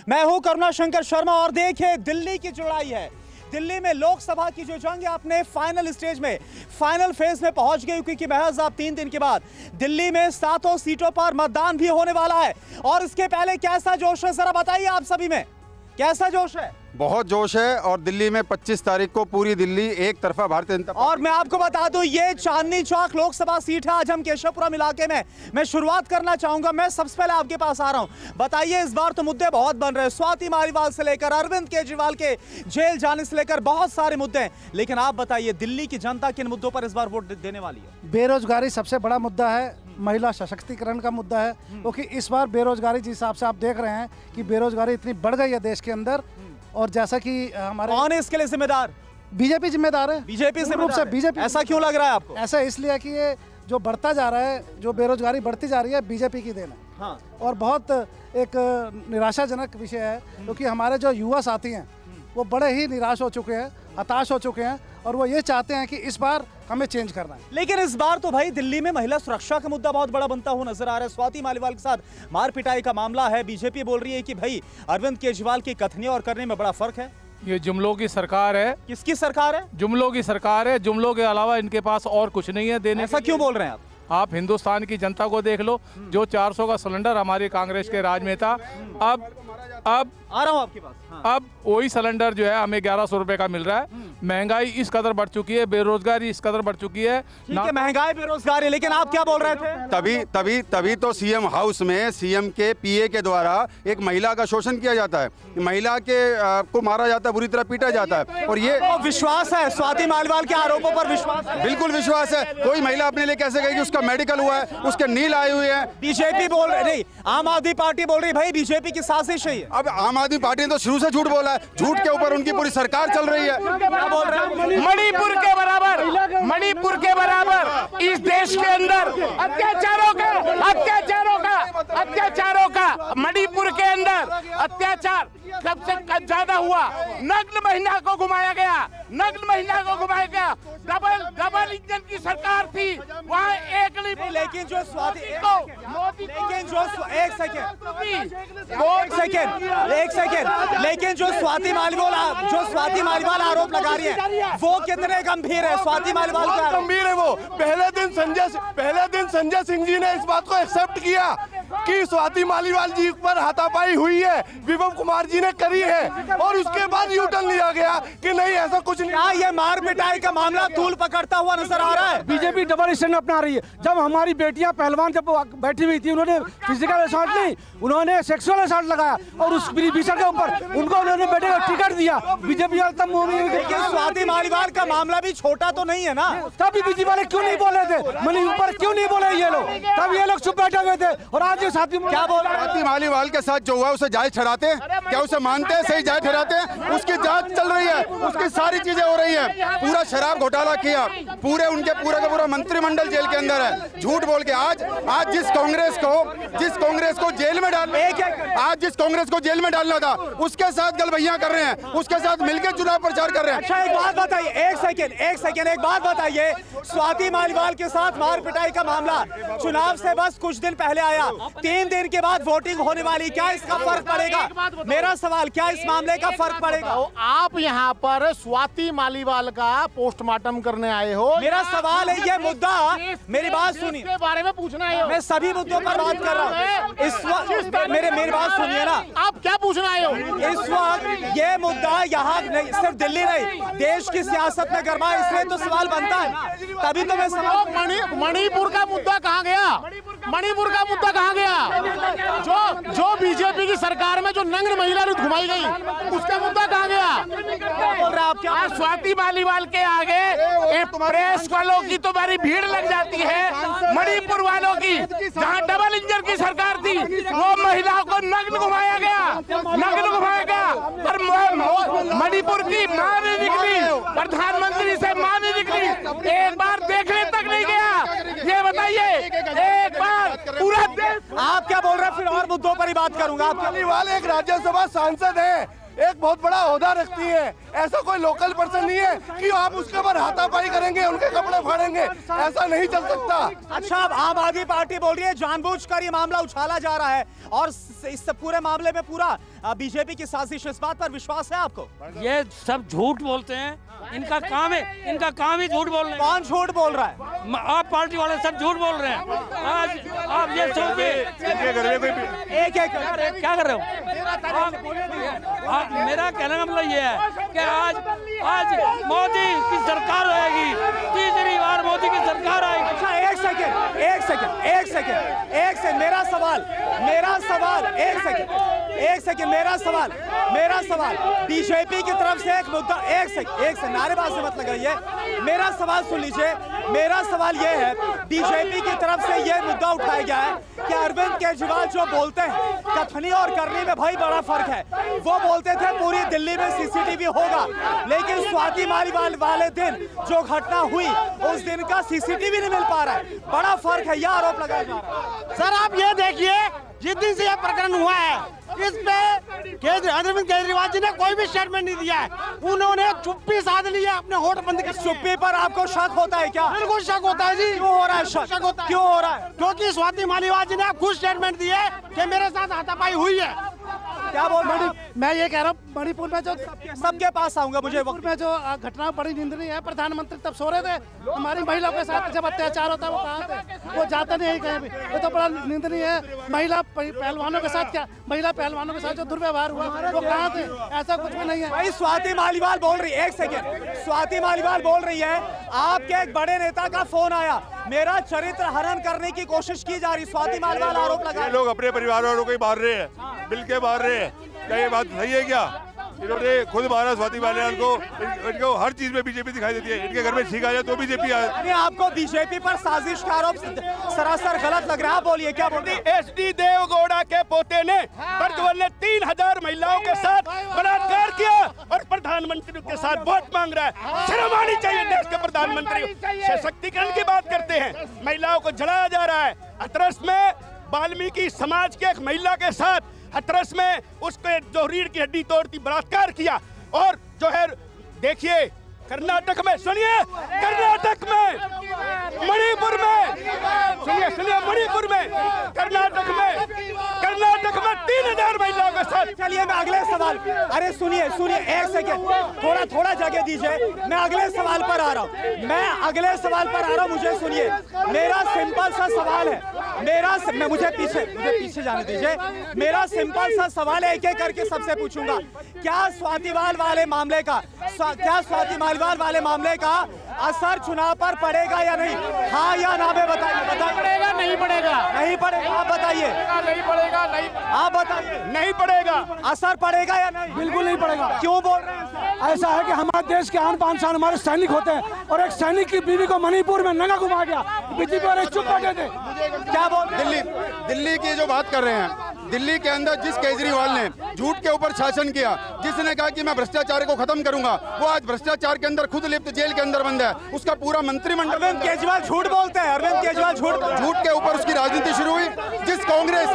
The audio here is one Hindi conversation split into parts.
मैं हूं करुणा शंकर शर्मा और देखिए दिल्ली की जुड़ाई है। दिल्ली में लोकसभा की जो जंग है अपने फाइनल स्टेज में, फाइनल फेज में पहुंच गई, क्योंकि महज अब 3 दिन के बाद दिल्ली में 7 सीटों पर मतदान भी होने वाला है। और इसके पहले कैसा जोश है, जरा बताइए आप सभी में कैसा जोश है? बहुत जोश है। और दिल्ली में 25 तारीख को पूरी दिल्ली एक तरफा भारतीय जनता और मैं आपको बता दूं, ये चांदनी चौक लोकसभा सीट है। आज हम केशवपुरम इलाके में मैं शुरुआत करना चाहूंगा। मैं सबसे पहले आपके पास आ रहा हूं, बताइए इस बार तो मुद्दे बहुत बन रहे हैं, स्वाति मालीवाल से लेकर अरविंद केजरीवाल के जेल जाने से लेकर बहुत सारे मुद्दे हैं, लेकिन आप बताइए दिल्ली की जनता किन मुद्दों पर इस बार वोट देने वाली है? बेरोजगारी सबसे बड़ा मुद्दा है, महिला सशक्तिकरण का मुद्दा है, क्योंकि इस बार बेरोजगारी जिस हिसाब से आप देख रहे हैं कि बेरोजगारी इतनी बढ़ गई है देश के अंदर। और जैसा कि हमारे कौन है इसके लिए जिम्मेदार? बीजेपी जिम्मेदार है। बीजेपी से रूप से बीजेपी। ऐसा क्यों लग रहा है आपको? ऐसा इसलिए कि ये जो बढ़ता जा रहा है, जो बेरोजगारी बढ़ती जा रही है, बीजेपी की देन है। हाँ। और बहुत एक निराशाजनक विषय है, क्योंकि हमारे जो युवा साथी हैं वो बड़े ही निराश हो चुके हैं, हताश हो चुके हैं, और वो ये चाहते हैं कि इस बार हमें चेंज करना है। लेकिन इस बार तो भाई दिल्ली में महिला सुरक्षा का मुद्दा बहुत बड़ा बनता हुआ नजर आ रहा है। स्वाति मालीवाल के साथ मार पिटाई का मामला है। बीजेपी बोल रही है कि भाई अरविंद केजरीवाल की कथनी और करने में बड़ा फर्क है। ये जुमलों की सरकार है। किसकी सरकार है? जुमलों की सरकार है। जुमलों के अलावा इनके पास और कुछ नहीं है देने। ऐसा क्यों बोल रहे हैं आप? आप हिंदुस्तान की जनता को देख लो, जो 400 का सिलेंडर हमारे कांग्रेस के राज में था, अब आ रहा हूं आपके पास। हाँ। अब वही सिलेंडर जो है हमें 1100 रुपए का मिल रहा है। महंगाई इस कदर बढ़ चुकी है, बेरोजगारी इस कदर बढ़ चुकी है। ठीक है, महंगाई बेरोजगारी, लेकिन आप क्या बोल रहे थे? तभी तो सीएम हाउस में सीएम के पीए के द्वारा एक महिला का शोषण किया जाता है, महिला के को मारा जाता है, बुरी तरह पीटा जाता है। और ये विश्वास है स्वाति मालीवाल के आरोपों पर? विश्वास है, बिल्कुल विश्वास है। कोई महिला अपने लिए कैसे कहेगी उसका मेडिकल हुआ है, उसके नील आए हुए हैं। बीजेपी बोल रही नहीं, आम आदमी पार्टी बोल रही भाई बीजेपी की साजिश है। अब आम आदमी पार्टी ने तो शुरू से झूठ बोला है, झूठ के ऊपर उनकी पूरी सरकार चल रही है। क्या बोल रहे हैं? मणिपुर के बराबर इस देश के अंदर अत्याचारों का मणिपुर के अंदर अत्याचार सबसे ज्यादा हुआ। नग्न महिला को घुमाया गया, डबल इंजन की सरकार थी वहाँ। एक लेकिन जो स्वाति लेकिन जो स्वाति मालीवाल आरोप लगा रही है वो कितने गंभीर है? स्वाति मालीवाल का गंभीर है वो। पहले दिन संजय सिंह जी ने इस बात को एक्सेप्ट किया कि स्वाति मालीवाल जी पर हाथापाई हुई है, विभव कुमार जी ने करी है, और उसके बाद यू टर्न लिया गया कि नहीं ऐसा कुछ नहीं। क्या ये मार पिटाई का मामला तूल पकड़ता हुआ नजर आ रहा है? बीजेपी डबल स्टैंड अपना रही है। जब हमारी बेटियां पहलवान जब बैठी हुई थी, उन्होंने फिजिकल असॉल्ट नहीं, उन्होंने सेक्सुअल असॉल्ट लगाया, और उस विषय के ऊपर उनको उन्होंने बेटे को टिकट दिया। बीजेपी लेकिन स्वाति मालीवाल का मामला भी छोटा तो नहीं है ना? तभी बीजेपी वाले क्यों नहीं बोले थे? ऊपर क्यों नहीं बोले ये लोग? तब ये लोग चुप बैठे हुए थे। और आज साथी क्या बोल रहे हैं? स्वाति मालीवाल के साथ जो हुआ उसे जायज ठहराते हैं क्या? उसे मानते हैं सही जायज ठहराते हैं? उसकी जांच चल रही है, उसकी सारी चीजें हो रही है। पूरा शराब घोटाला किया, पूरे उनके पूरा का पूरा मंत्रिमंडल जेल के अंदर है, झूठ बोल के। आज जिस कांग्रेस को जेल में डालना था उसके साथ गलबैया कर रहे हैं, उसके साथ मिलकर चुनाव प्रचार कर रहे हैं। अच्छा एक बात बताइए, एक बात बताइए, स्वाति मालीवाल के साथ मार पिटाई का मामला चुनाव से बस कुछ दिन पहले आया, 3 दिन के बाद वोटिंग होने वाली, क्या इसका फर्क पड़ेगा? मेरा सवाल, क्या इस मामले का फर्क पड़ेगा? आप यहाँ पर स्वाति मालीवाल का पोस्टमार्टम करने आए हो? मेरा सवाल है, ये मुद्दा, मेरी बात सुनिए, के बारे में पूछना है। मैं सभी मुद्दों पर बात कर रहा हूँ इस वक्त। मेरी बात सुनिए ना, आप क्या पूछना आए हो? इस वक्त ये मुद्दा यहाँ नहीं, सिर्फ दिल्ली नहीं, देश की सियासत में गर्मा है, इसलिए तो सवाल बनता है ना। तभी तो मैं सवाल, मणिपुर का मुद्दा कहाँ गया? मणिपुर का मुद्दा कहाँ गया? जो बीजेपी की सरकार में जो नग्न महिला घुमाई गई, उसका मुद्दा कहाँ गया? बोल रहे आप क्या? स्वाति मालीवाल के आगे प्रेस वालों की तो बड़ी भीड़ लग जाती है। मणिपुर वालों की, जहाँ डबल इंजन की सरकार थी, वो महिलाओं को नग्न घुमाया गया। और मणिपुर की मां नहीं निकली, प्रधानमंत्री से मां नहीं निकली, एक बार देखने तक नहीं गया। ये बताइए, एक बार पूरा देश। आप क्या बोल रहे हैं? फिर और मुद्दों पर ही बात करूंगा। आप मालीवाल एक राज्यसभा सांसद है, एक बहुत बड़ा ओहदा रखती है, ऐसा कोई लोकल पर्सन नहीं है कि आप उसके ऊपर हाथापाई करेंगे, उनके कपड़े फाड़ेंगे, ऐसा नहीं चल सकता। अच्छा, अब आम आदमी पार्टी बोल रही है जानबूझकर ये मामला उछाला जा रहा है और इस पूरे मामले में पूरा बीजेपी की साजिश, इस बात पर विश्वास है आपको? ये सब झूठ बोलते हैं, इनका काम है, इनका काम ही झूठ बोलना है। कौन झूठ बोल रहा है? आप पार्टी वाले सब झूठ बोल रहे हैं। आज आप ये सोचिए एक एक क्या कर रहे हो आप? मेरा कहने का मतलब ये है कि आज मोदी की सरकार रहेगी, तीसरी बार मोदी की सरकार आएगी। अच्छा एक सेकंड मेरा सवाल बीजेपी की तरफ से एक मुद्दा, एक सेकंड नारेबाजी मत लगाइए, मेरा सवाल सुन लीजिए। मेरा सवाल ये है, बीजेपी की तरफ से ये मुद्दा उठाया गया है कि अरविंद केजरीवाल जो बोलते हैं कथनी और करनी में भाई बड़ा फर्क है। वो बोलते थे पूरी दिल्ली में सीसीटीवी होगा, लेकिन स्वाति मालीवाल वाले दिन जो घटना हुई उस दिन का सीसीटीवी नहीं मिल पा रहा है। बड़ा फर्क है, यह आरोप लगाया जा रहा है। सर आप ये देखिए, जिस दिन से यह प्रकरण हुआ है इस पे अरविंद केजरीवाल जी ने कोई भी स्टेटमेंट नहीं दिया है। उन्होंने चुप्पी साध ली है, अपने होठ बंद कर। चुप्पी पर आपको शक होता है क्या? बिल्कुल शक होता है जी। क्यों हो रहा है शक होता है? क्यों हो रहा है? क्योंकि स्वाति मालीवाल जी ने खुद स्टेटमेंट दी है कि मेरे साथ हाथापाई हुई है। क्या बोल रहे हैं? मैं ये कह रहा हूँ, मणिपुर में जो सबके पास आऊंगा, मुझे मणिपुर में जो घटना बड़ी निंदनीय है। प्रधानमंत्री तब सो रहे थे, हमारी महिलाओं के साथ जब अत्याचार होता है वो कहाँ थे? वो जाते नहीं कहीं भी। ये तो बड़ा निंदनीय है। महिला पहलवानों के साथ क्या, महिला पहलवानों के साथ जो दुर्व्यवहार हुआ वो कहाँ थे? ऐसा कुछ भी नहीं है भाई। स्वाति मालीवाल बोल रही है, एक सेकेंड, स्वाति मालीवाल बोल रही है आपके एक बड़े नेता का फोन आया, मेरा चरित्र हनन करने की कोशिश की जा रही। स्वाति मालीवाल आरोप लगा, लोग अपने परिवार वालों को ही मार रहे हैं, मिल के मार रहे हैं। क्या ये बात सही है क्या? इन्होंने खुद मारा स्वाति मालीवाल को। इनको हर चीज में बीजेपी दिखाई देती है। इनके घर में छींक आ जाए तो बीजेपी आ जाए। आपको बीजेपी पर साजिश का आरोप सरासर गलत लग रहा है। बोलिए क्या बोल रही है? एसडी देवगौड़ा के पोते ने प्रज्वल ने 3000 महिलाओं के साथ बलात्कार किया और प्रधानमंत्री के साथ वोट मांग रहा है। शर्म आनी चाहिए देश के प्रधानमंत्री। सशक्तिकरण की बात करते हैं, महिलाओं को जलाया जा रहा है। हाथरस में वाल्मीकि समाज के एक महिला के साथ हाथरस में उसके जो रीढ़ की हड्डी तोड़ती बलात्कार किया। और जो है देखिए कर्नाटक में, सुनिए कर्नाटक में, मणिपुर में, सुनिए मणिपुर में, कर्नाटक में 3000 महिलाओं के साथ। चलिए मैं अगले सवाल, अरे सुनिए एक सेकेंड, थोड़ा जगह दीजिए। मैं अगले सवाल पर आ रहा हूँ, मुझे सुनिए। मेरा सिंपल सा सवाल है, मुझे पीछे जाने दीजिए। मेरा सिंपल सा सवाल है, एक एक करके सबसे पूछूंगा। क्या स्वाति मालीवाल वाले मामले का असर चुनाव पर पड़ेगा या नहीं? हाँ या ना में बताइए। पड़ेगा नहीं पड़ेगा? नहीं पड़ेगा, आप बताइए। नहीं पड़ेगा, नहीं, आप बताइए। नहीं पड़ेगा। असर पड़ेगा या नहीं? बिल्कुल नहीं पड़ेगा। क्यों बोल रहे हैं? ऐसा है कि हमारे देश के आन बान शान हमारे सैनिक होते हैं, और एक सैनिक की बीवी को मणिपुर में नंगा घुमा गया, बीजेपी वाले चुप बैठे थे। क्या बोल? दिल्ली की जो बात कर रहे हैं, दिल्ली के अंदर जिस केजरीवाल ने झूठ के ऊपर शासन किया, जिसने कहा कि मैं भ्रष्टाचार को खत्म करूंगा, वो आज भ्रष्टाचार के अंदर खुद लिप्त जेल के अंदर बंद है। उसका पूरा मंत्रिमंडल। अरविंद केजरीवाल झूठ बोलते हैं, झूठ के ऊपर उसकी राजनीति शुरू हुई। जिस कांग्रेस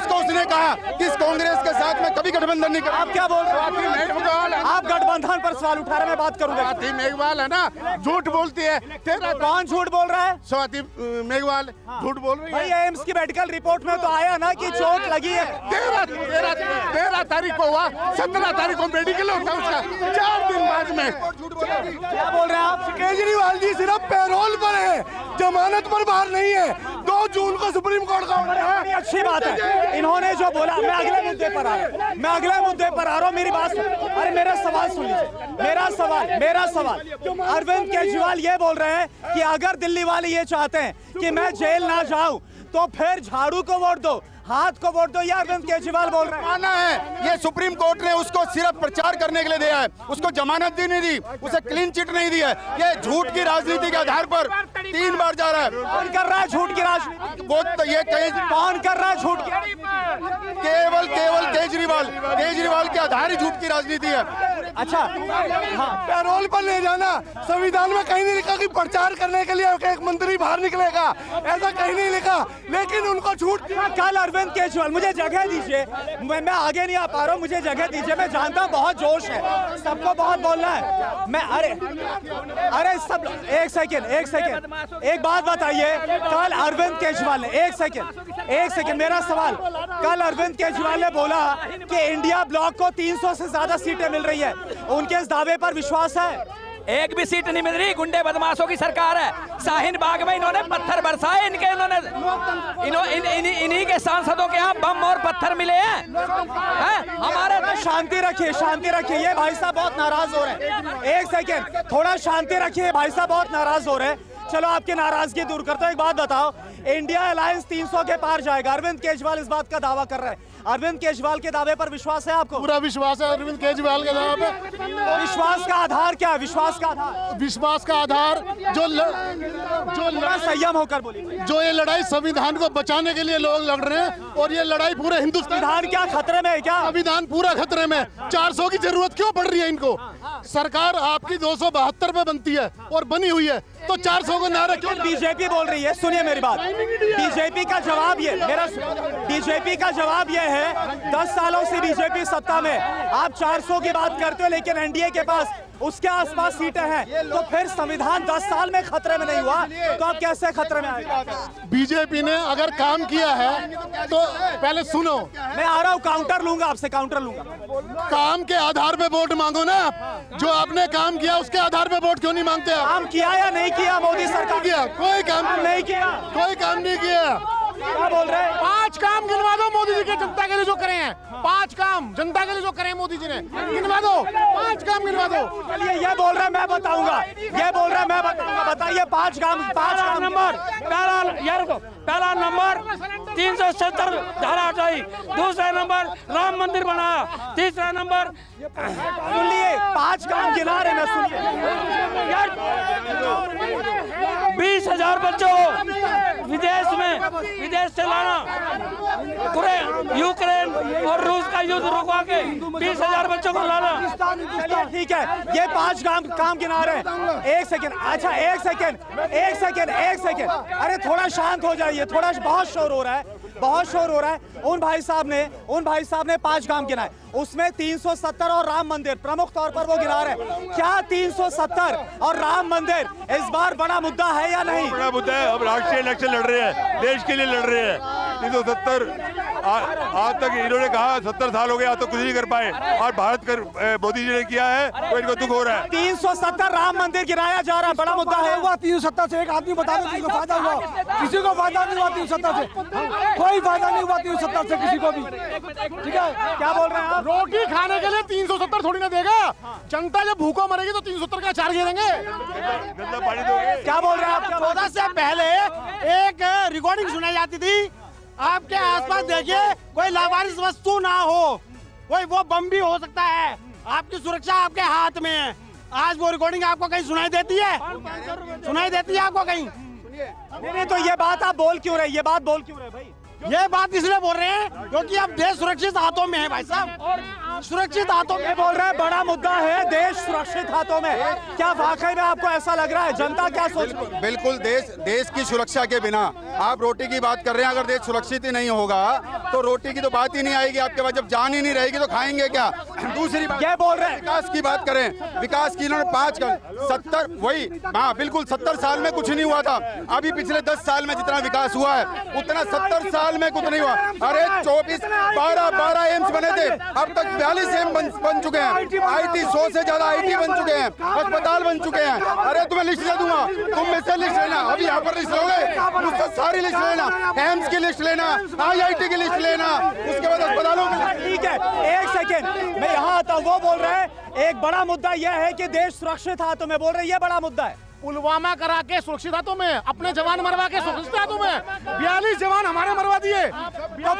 को उसने कहा कि इस कांग्रेस के साथ में कभी गठबंधन नहीं करूंगा। आप क्या बोल रहे हैं? आप गठबंधन पर सवाल उठा रहे, मैं बात करूंगा। स्वाति मेघवाल है ना, झूठ बोलती है। कौन झूठ बोल रहा है? स्वाति मेघवाल झूठ बोल रही है। भाई एम्स की मेडिकल रिपोर्ट में तो आया ना कि चोट लगी है। 13 तारीख को हुआ, 17 तारीख को मेडिकल होता है उसका, 4 दिन बाद में। क्या बोल रहे हैं आप? केजरीवाल जी सिर्फ पैरोल पर है, जमानत पर बाहर नहीं है। 2 जून को सुप्रीम कोर्ट का ऑर्डर है। अच्छी बात है, इन्होंने जो बोला। मैं अगले मुद्दे पर आ रहा हूँ, मेरी बात सुन। अरे मेरा सवाल सुन लीजिए, मेरा सवाल। अरविंद केजरीवाल ये बोल रहे हैं कि अगर दिल्ली वाले ये चाहते हैं कि मैं जेल ना जाऊं तो फिर झाड़ू को वोट दो, हाथ को वोट दो। ये अरविंद केजरीवाल बोल रहे हैं। माना है, ये सुप्रीम कोर्ट ने उसको सिर्फ प्रचार करने के लिए दिया है, उसको जमानत दी नहीं दी, उसे क्लीन चिट नहीं दी है। ये झूठ की राजनीति के आधार पर 3 बार जा रहा है। कौन कर रहा है झूठ की राजनीति? वो तो ये कौन कर रहा है झूठ की? केवल केजरीवाल के आधार ही झूठ की राजनीति है। अच्छा हाँ, पैरोल पर ले जाना, संविधान में कहीं नहीं लिखा कि प्रचार करने के लिए एक मंत्री बाहर निकलेगा, ऐसा कहीं नहीं लिखा। लेकिन उनको छूट। कल अरविंद केजरीवाल, मुझे जगह दीजिए, मैं आगे नहीं आ पा रहा हूँ, मुझे जगह दीजिए। मैं जानता हूँ बहुत जोश है, सबको बहुत बोलना है। मैं अरे सब एक सेकेंड, एक बात बताइए। कल अरविंद केजरीवाल ने, एक सेकेंड मेरा सवाल, कल अरविंद केजरीवाल ने बोला कि इंडिया ब्लॉक को 300 से ज्यादा सीटें मिल रही है, उनके इस दावे पर विश्वास है? एक भी सीट नहीं मिल रही, गुंडे बदमाशों की सरकार है। शाहीन बाग में इन्होंने पत्थर बरसाए, इन्हीं के सांसदों के यहाँ बम और पत्थर मिले हैं। हमारे शांति रखिए, शांति रखिए, ये भाई साहब बहुत नाराज हो रहे हैं। एक सेकेंड, थोड़ा शांति रखिए, भाई साहब बहुत नाराज हो रहे हैं। चलो आपकी नाराजगी दूर करते हो। एक बात बताओ, इंडिया अलायंस 300 के पार जाएगा, अरविंद केजरीवाल इस बात का दावा कर रहे हैं। अरविंद केजरीवाल के दावे पर विश्वास है आपको? पूरा विश्वास है अरविंद केजरीवाल के दावे पे। तो विश्वास का आधार क्या है? विश्वास का आधार, विश्वास का आधार थोड़ा संयम होकर बोलिए। जो ये लड़ाई संविधान को बचाने के लिए लोग लड़ रहे हैं, और ये लड़ाई पूरे हिंदुस्तान, संविधान क्या खतरे में है क्या? संविधान पूरा खतरे में। 400 की जरूरत क्यों पड़ रही है इनको? सरकार आपकी 272 पे बनती है और बनी हुई है, तो 400 को नारा क्यों? बीजेपी बोल रही है, सुनिए मेरी बात, बीजेपी का जवाब ये, बीजेपी का जवाब ये है 10 सालों से बीजेपी सत्ता में, आप 400 की बात करते हो, लेकिन एनडीए के पास उसके आसपास सीटें हैं, तो फिर संविधान 10 साल में खतरे में नहीं हुआ, तो आप कैसे खतरे में आएगा? बीजेपी ने अगर काम किया है तो पहले सुनो, मैं आ रहा हूँ, काउंटर लूंगा आपसे, काउंटर लूंगा। काम के आधार पे वोट मांगो ना आप। जो आपने काम किया उसके आधार पे वोट क्यों नहीं मांगते आप? काम किया या नहीं किया मोदी सरकार? किया, कोई काम नहीं किया, कोई काम नहीं किया। क्या बोल रहे हैं? 5 काम गिनवा दो मोदी जी के जनता के लिए जो करे हैं। 5 काम जनता के लिए जो करे हैं मोदी जी ने, गिनवा दो, 5 काम गिनवा दो। चलिए, ये बोल रहा है मैं बताऊंगा, ये बोल रहा है मैं बताऊंगा, बताइए 5 काम। नंबर पहला नंबर 370 धारा हटाई, दूसरा नंबर राम मंदिर बनाया, तीसरा नंबर सुनिए 5 काम गिना रहे ना, सुनिए 20,000 बच्चों को विदेश से लाना, पूरे यूक्रेन और रूस का युद्ध रुकवा के 20,000 बच्चों को लाना। चलिए ठीक है, ये 5 काम गिना रहे हैं। एक सेकेंड, अच्छा एक सेकेंड, अरे थोड़ा शांत हो जाइए, थोड़ा, बहुत शोर हो रहा है, बहुत शोर हो रहा है। उन भाई साहब ने 5 काम गिनाए, उसमें 370 और राम मंदिर प्रमुख तौर पर वो गिना रहे हैं। क्या 370 और राम मंदिर इस बार बड़ा मुद्दा है या नहीं? बड़ा मुद्दा है। अब राष्ट्रीय इलेक्शन लड़ रहे हैं, देश के लिए लड़ रहे हैं। 370 आज तक इन्होंने कहा 70 साल हो गए, आज तो कुछ नहीं कर पाए, और भारत कर मोदी जी ने किया है, तो इनको दुख हो रहा है। 370 राम मंदिर गिराया जा रहा है, बड़ा मुद्दा है। हुआ 370 से, एक आदमी बता दो किसी को फायदा हुआ? किसी को फायदा नहीं हुआ 370 से, कोई फायदा नहीं हुआ 370 से किसी को भी। ठीक है, क्या बोल रहे हैं आप? रोटी खाने के लिए 370 थोड़ी ना देगा। जनता जब भूखों मरेगी तो 370 का अचार गिरेंगे। गंदा पानी दोगे? क्या बोल रहे हैं आप? 14 से पहले एक रिकॉर्डिंग सुनाई जाती थी, आपके आसपास देखिए कोई लावारिस वस्तु ना हो, कोई वो बम भी हो सकता है, आपकी सुरक्षा आपके हाथ में है। आज वो रिकॉर्डिंग आपको कहीं सुनाई देती है? सुनाई देती है आपको कहीं? नहीं, तो ये बात आप बोल क्यों रहे भाई? ये बात इसलिए बोल रहे हैं क्योंकि अब देश सुरक्षित हाथों में है भाई साहब, सुरक्षित हाथों में। बोल रहे हैं बड़ा मुद्दा है, देश सुरक्षित हाथों में। क्या वाकई में आपको ऐसा लग रहा है? जनता क्या सोच रही है? बिल्कुल, देश की सुरक्षा के बिना आप रोटी की बात कर रहे हैं। अगर देश सुरक्षित ही नहीं होगा तो रोटी की तो बात ही नहीं आएगी आपके पास। जब जान ही नहीं रहेगी तो खाएंगे क्या? दूसरी बात, क्या बोल रहे हैं? विकास की बात करें, विकास की इन्होंने 70 वही, हाँ बिल्कुल, 70 साल में कुछ नहीं हुआ था। अभी पिछले 10 साल में जितना विकास हुआ है उतना 70 साल में कुछ नहीं हुआ। अरे 12 एम्स बने थे, अब तक 42 एम्स बन चुके हैं। आईटी 100 से ज्यादा आईटी बन चुके हैं, अस्पताल बन चुके हैं। अरे तुम्हें लिस्ट दे दूंगा, तुम में से लिस्ट लेना, अभी यहाँ पर लिस्ट लोगे, मुझसे सारी लिस्ट लेना, एम्स की लिस्ट लेना, IIT की लिस्ट लेना, उसके बाद अस्पतालों की। ठीक है, एक सेकेंड, मैं यहाँ आता हूँ। वो बोल रहे हैं एक बड़ा मुद्दा यह है कि देश सुरक्षित हाथों में, बोल रहे हैं ये बड़ा मुद्दा है। पुलवामा करा के सुरक्षित हाथों में, अपने जवान मरवा के सुरक्षित हाथों में। 42 जवान हमारे मरवा दिए। तो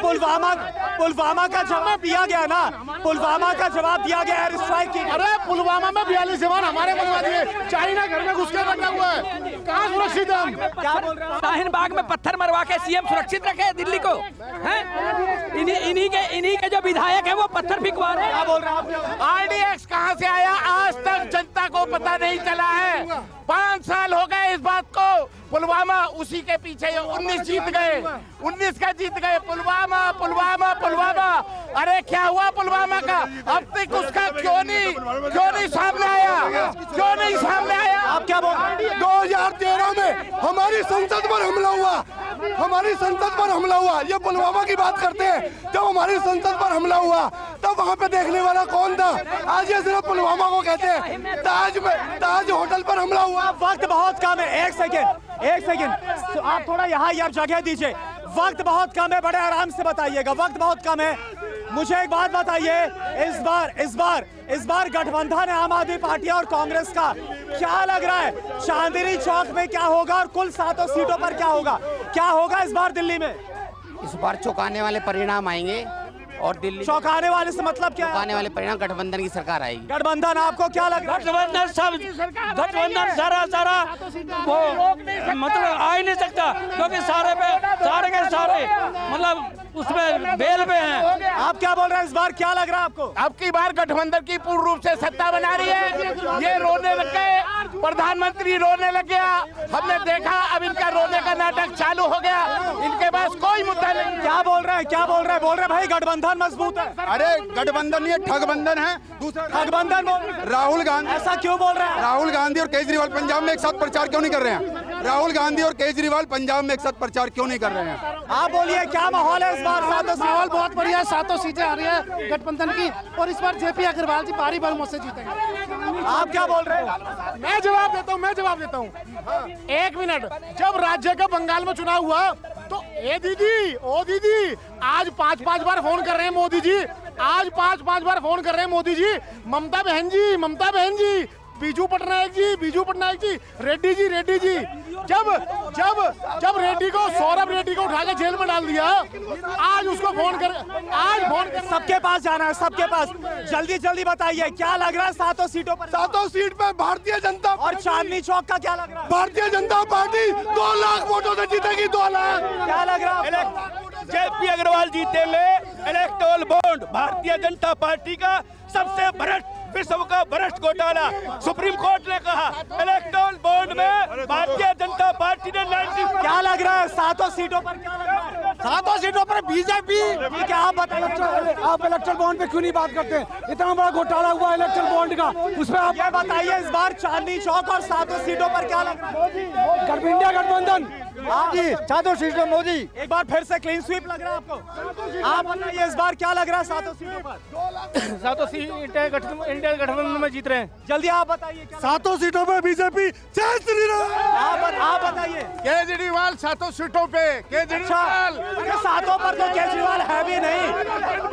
पुलवामा का जवाब दिया गया ना, पुलवामा का जवाब दिया गया एयर स्ट्राइक की। अरे पुलवामा में 42 जवान हमारे मरवा दिए। चाइना घर में घुस के बैठा हुआ है, कहाँ सुरक्षित है हम? क्या बोल रहे हैं? शाहीन बाग में पत्थर मरवा के सीएम सुरक्षित रखे दिल्ली को, हैं? इन्हीं के जो विधायक है वो पत्थर फेंकवा रहे हैं। क्या बोल रहे हैं आप? RDX कहाँ से आया आज तक जनता को पता नहीं चला है। 5 साल हो गए इस बात को। पुलवामा उसी के पीछे 19 जीत गए, 19 का जीत गए। पुलवामा पुलवामा पुलवामा, अरे क्या हुआ पुलवामा का? अब तक उसका क्यों नहीं सामने आया? क्यों नहीं सामने आया? आप क्या बोल रहे हैं? 2013 में हमारी संसद पर हमला हुआ, हमारी संसद पर हमला हुआ, ये पुलवामा की बात करते हैं। जब हमारी संसद पर हमला हुआ तब वहाँ पे देखने वाला कौन था? आज ये सिर्फ पुलवामा को कहते हैं। ताज होटल पर हमला हुआ। वक्त बहुत कम है, एक सेकेंड आप थोड़ा यहाँ ही आप जगह दीजिए। वक्त बहुत कम है, बड़े आराम से बताइएगा, वक्त बहुत कम है। मुझे एक बात बताइए, इस बार गठबंधन है आम आदमी पार्टी और कांग्रेस का, क्या लग रहा है चांदनी चौक में क्या होगा और कुल 7 सीटों पर क्या होगा इस बार दिल्ली में? इस बार चौंकाने वाले परिणाम आएंगे और दिल्ली चौंकाने वाले से मतलब क्या? चौंकाने वाले परिणाम, गठबंधन की सरकार आएगी। गठबंधन आपको क्या लग रहा है? गठबंधन सारा वो मतलब आ ही नहीं सकता, क्योंकि सारे के सारे मतलब उसमें बेल पे हैं। आप क्या बोल रहे हैं, इस बार क्या लग रहा है आपको? अब की बार गठबंधन की पूर्ण रूप से सत्ता बना रही है। ये रोने लग गए, प्रधानमंत्री रोने लग गया, हमने देखा। अब इनका रोने का नाटक चालू हो गया, इनके पास कोई मुद्दा नहीं। क्या बोल रहे हैं भाई गठबंधन मजबूत है? अरे गठबंधन ये ठगबंधन है, दूसरा गठबंधन राहुल गांधी। ऐसा क्यों बोल रहे हैं? राहुल गांधी और केजरीवाल पंजाब में एक साथ प्रचार क्यों नहीं कर रहे हैं? राहुल गांधी और केजरीवाल पंजाब में एक साथ प्रचार क्यों नहीं कर रहे हैं? आप बोलिए क्या माहौल है इस बार? माहौल बहुत बढ़िया है, 7 सीटें आ रही है गठबंधन की और इस बार जेपी अग्रवाल जी भारी बहुमत से जीतेंगे। आप क्या बोल रहे हैं? मैं जवाब देता हूँ। 1 मिनट, जब राज्य का बंगाल में चुनाव हुआ तो ओ दीदी आज 5 बार फोन कर रहे हैं मोदी जी, आज 5 बार फोन कर रहे हैं मोदी जी। ममता बहन जी, बीजू पटनायक जी, रेड्डी जी। जब रेड्डी को, सौरभ रेड्डी को उठा के जेल में डाल दिया, आज फोन कर सबके पास जाना है, सबके पास। जल्दी बताइए क्या लग रहा है 7 सीटों पर? 7 सीट पे भारतीय जनता और चांदनी चौक का क्या लग रहा है? भारतीय जनता पार्टी 2 लाख वोटों से जीतेगी, 2 लाख। क्या लग रहा है? जेपी अग्रवाल जीतेंगे। Electoral bond Bharatiya Janata party का सबसे भ्रष्ट, विश्व का भ्रष्ट घोटाला। सुप्रीम कोर्ट ने कहा इलेक्टोरल बॉन्ड में भारतीय जनता पार्टी ने 90। क्या लग रहा है 7 सीटों पर क्या लग रहा है? 7 सीटों पर बीजेपी। ठीक है, आप बताइए आप इलेक्ट्रल बॉन्ड पे क्यों नहीं बात करते? इतना बड़ा घोटाला हुआ इलेक्ट्रल बॉन्ड का, उसमें आप ये बताइए इस बार चांदनी चौक और 7 सीटों पर क्या लग रहा है? इंडिया गठबंधन जी 7 सीटों मोदी। एक बार फिर से क्लीन स्वीप लग रहा है आपको? आप बताइए इस बार क्या लग रहा है 7 सीटों पर? 7 सीटें इंडिया गठबंधन में जीत रहे हैं। जल्दी आप बताइए क्या? 7 सीटों पे बीजेपी। जय श्री राम। आप बताइए। केजरीवाल 7 सीटों पे। केजरीवाल 7 पर तो केजरीवाल है भी नहीं,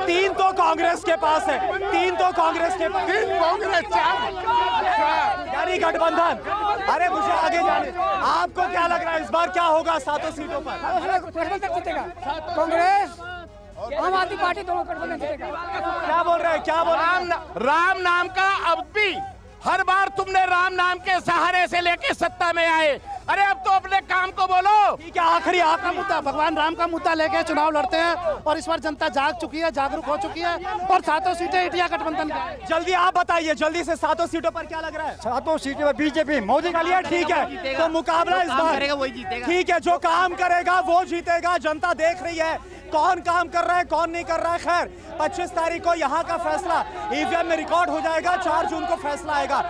3 तो कांग्रेस के पास है, 3 तो कांग्रेस के पास, 3 कांग्रेस, 4 यानी गठबंधन। अरे मुझे आगे जाने, आपको क्या लग रहा है इस बार क्या होगा 7 सीटों पर? कांग्रेस आम आदमी पार्टी दोनों गठबंधन जीतेगा। क्या बोल रहे हैं? राम नाम का अब भी हर बार तुमने राम नाम के सहारे से लेके सत्ता में आए। अरे अब तो अपने काम को बोलो। ठीक है, आखिरी मुद्दा भगवान राम का मुद्दा लेके चुनाव लड़ते हैं और इस बार जनता जाग चुकी है, जागरूक हो चुकी है और 7 सीटें इंडिया गठबंधन की हैं। जल्दी आप बताइए, जल्दी से 7 सीटों पर क्या लग रहा है? 7 सीटों पर बीजेपी मोदी का लिया। ठीक है, तो मुकाबला इस बार वही जीतेगा। ठीक है, जो काम करेगा वो जीतेगा। जनता देख रही है कौन काम कर रहा है, कौन नहीं कर रहा है। खैर 25 तारीख को यहाँ का फैसला ईवीएम में रिकॉर्ड हो जाएगा, 4 जून को फैसला आएगा।